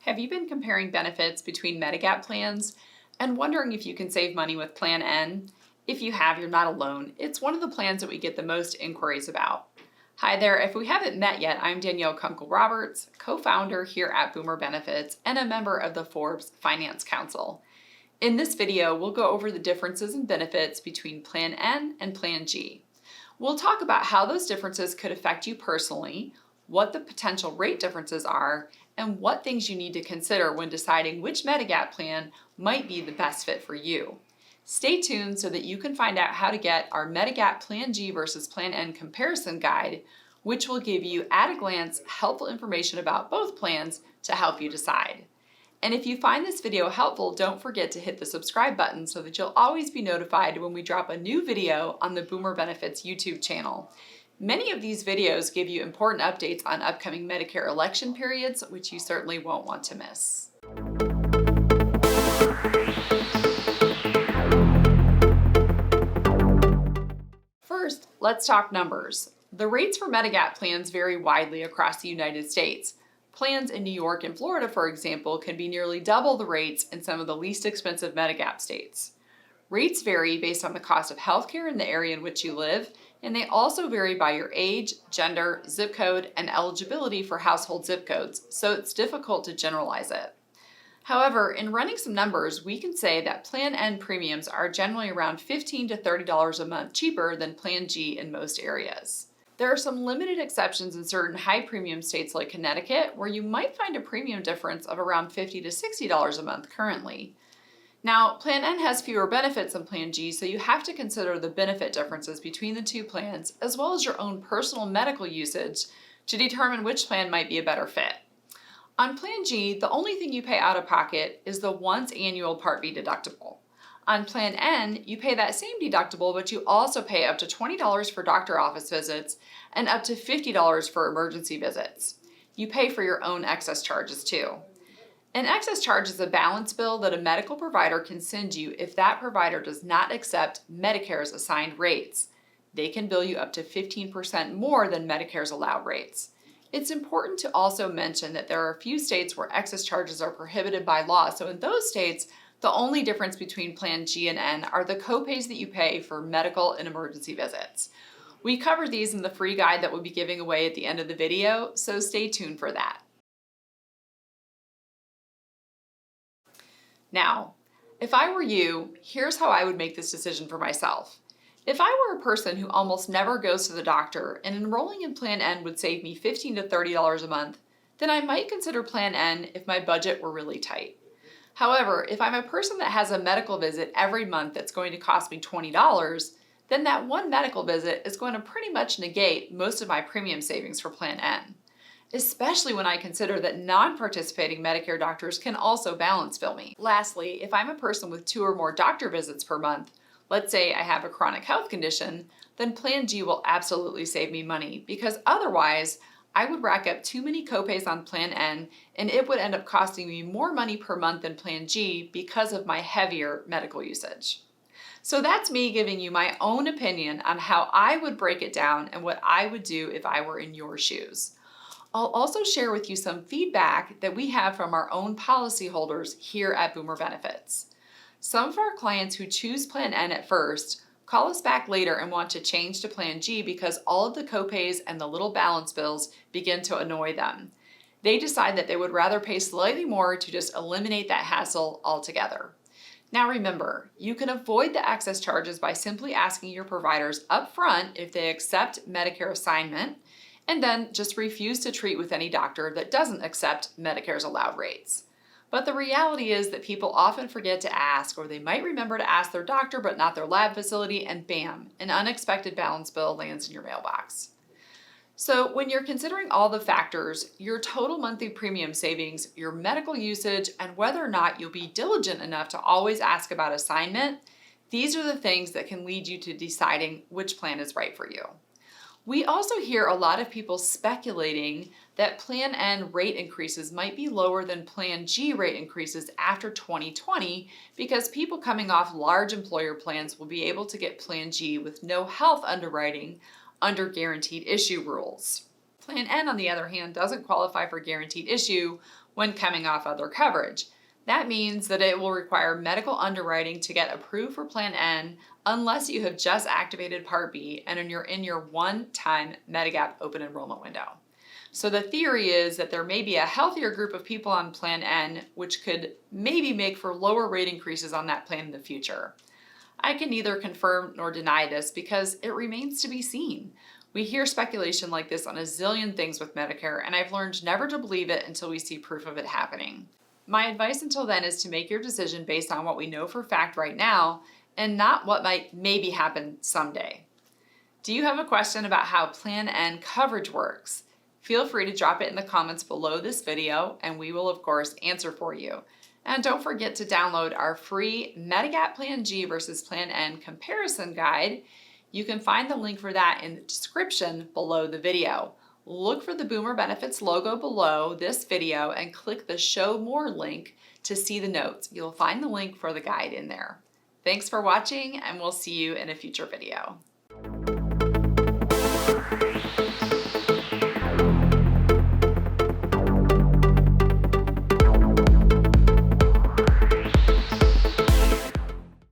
Have you been comparing benefits between Medigap plans and wondering if you can save money with Plan N? If you have, you're not alone. It's one of the plans that we get the most inquiries about. Hi there, if we haven't met yet, I'm Danielle Kunkel-Roberts, co-founder here at Boomer Benefits and a member of the Forbes Finance Council. In this video, we'll go over the differences in benefits between Plan N and Plan G. We'll talk about how those differences could affect you personally, what the potential rate differences are, and what things you need to consider when deciding which Medigap plan might be the best fit for you. Stay tuned so that you can find out how to get our Medigap Plan G versus Plan N comparison guide, which will give you at a glance helpful information about both plans to help you decide. And if you find this video helpful, don't forget to hit the subscribe button so that you'll always be notified when we drop a new video on the Boomer Benefits YouTube channel. Many of these videos give you important updates on upcoming Medicare election periods, which you certainly won't want to miss. First, let's talk numbers. The rates for Medigap plans vary widely across the United States. Plans in New York and Florida, for example, can be nearly double the rates in some of the least expensive Medigap states. Rates vary based on the cost of healthcare in the area in which you live, and they also vary by your age, gender, zip code, and eligibility for household zip codes, so it's difficult to generalize it. However, in running some numbers, we can say that Plan N premiums are generally around $15 to $30 a month cheaper than Plan G in most areas. There are some limited exceptions in certain high premium states like Connecticut, where you might find a premium difference of around $50 to $60 a month currently. Now, Plan N has fewer benefits than Plan G, so you have to consider the benefit differences between the two plans, as well as your own personal medical usage, to determine which plan might be a better fit. On Plan G, the only thing you pay out of pocket is the once annual Part B deductible. On Plan N, you pay that same deductible, but you also pay up to $20 for doctor office visits and up to $50 for emergency visits. You pay for your own excess charges too. An excess charge is a balance bill that a medical provider can send you if that provider does not accept Medicare's assigned rates. They can bill you up to 15% more than Medicare's allowed rates. It's important to also mention that there are a few states where excess charges are prohibited by law, so in those states, the only difference between Plan G and N are the copays that you pay for medical and emergency visits. We cover these in the free guide that we'll be giving away at the end of the video, so stay tuned for that. Now, if I were you, here's how I would make this decision for myself. If I were a person who almost never goes to the doctor and enrolling in Plan N would save me $15 to $30 a month, then I might consider Plan N if my budget were really tight. However, if I'm a person that has a medical visit every month that's going to cost me $20, then that one medical visit is going to pretty much negate most of my premium savings for Plan N, especially when I consider that non-participating Medicare doctors can also balance bill me. Lastly, if I'm a person with 2 or more doctor visits per month, let's say I have a chronic health condition, then Plan G will absolutely save me money, because otherwise I would rack up too many copays on Plan N and it would end up costing me more money per month than Plan G because of my heavier medical usage. So that's me giving you my own opinion on how I would break it down and what I would do if I were in your shoes. I'll also share with you some feedback that we have from our own policyholders here at Boomer Benefits. Some of our clients who choose Plan N at first call us back later and want to change to Plan G because all of the copays and the little balance bills begin to annoy them. They decide that they would rather pay slightly more to just eliminate that hassle altogether. Now remember, you can avoid the excess charges by simply asking your providers up front if they accept Medicare assignment, and then just refuse to treat with any doctor that doesn't accept Medicare's allowed rates. But the reality is that people often forget to ask, or they might remember to ask their doctor but not their lab facility, and bam, an unexpected balance bill lands in your mailbox. So when you're considering all the factors, your total monthly premium savings, your medical usage, and whether or not you'll be diligent enough to always ask about assignment, these are the things that can lead you to deciding which plan is right for you. We also hear a lot of people speculating that Plan N rate increases might be lower than Plan G rate increases after 2020 because people coming off large employer plans will be able to get Plan G with no health underwriting under guaranteed issue rules. Plan N, on the other hand, doesn't qualify for guaranteed issue, when coming off other coverage. That means that it will require medical underwriting to get approved for Plan N unless you have just activated Part B and you're in your one-time Medigap open enrollment window. So the theory is that there may be a healthier group of people on Plan N, which could maybe make for lower rate increases on that plan in the future. I can neither confirm nor deny this because it remains to be seen. We hear speculation like this on a zillion things with Medicare, and I've learned never to believe it until we see proof of it happening. My advice until then is to make your decision based on what we know for fact right now and not what might maybe happen someday. Do you have a question about how Plan N coverage works? Feel free to drop it in the comments below this video and we will of course answer for you. And don't forget to download our free Medigap Plan G versus Plan N comparison guide. You can find the link for that in the description below the video. Look for the Boomer Benefits logo below this video and click the Show More link to see the notes. You'll find the link for the guide in there. Thanks for watching and we'll see you in a future video.